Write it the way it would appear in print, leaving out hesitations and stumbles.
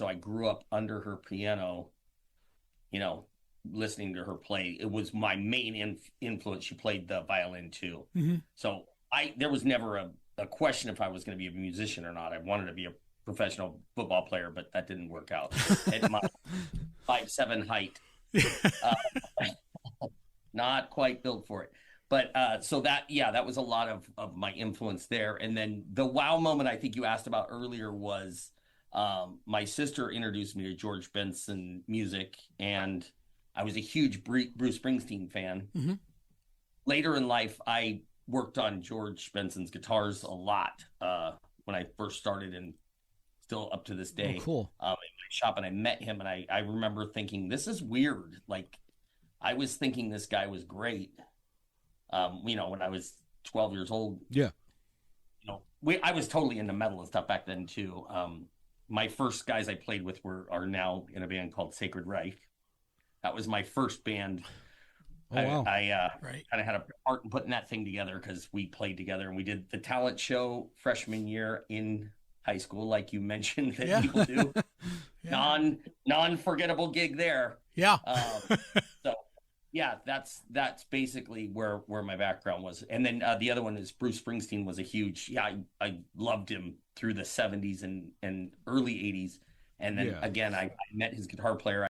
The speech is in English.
So I grew up under her piano, you know, listening to her play. It was my main influence. She played the violin too. Hmm. So there was never a question if I was going to be a musician or not. I wanted to be a professional football player, but that didn't work out at my 5'7" height. Uh, not quite built for it. But so that, yeah, that was a lot of my influence there. And then the wow moment I think you asked about earlier was my sister introduced me to George Benson music, and I was a huge Bruce Springsteen fan. Hmm. Later in life, I worked on George Benson's guitars a lot when I first started, and still up to this Oh, day cool. in my shop. And I met him, and I remember thinking, this is weird. Like, I was thinking this guy was great. When I was 12 years old, Yeah. I was totally into metal and stuff back then too. My first guys I played with are now in a band called Sacred Reich. That was my first band. Oh, I, wow. I Right. kind of had a part in putting that thing together because we played together and we did the talent show freshman year in high school, like you mentioned that Yeah. people do. Yeah. Non forgettable gig there. Yeah. So yeah, that's basically where my background was. And then the other one is Bruce Springsteen was a huge. Yeah, I loved him through the '70s and early '80s. And then Yeah. again, I met his guitar player.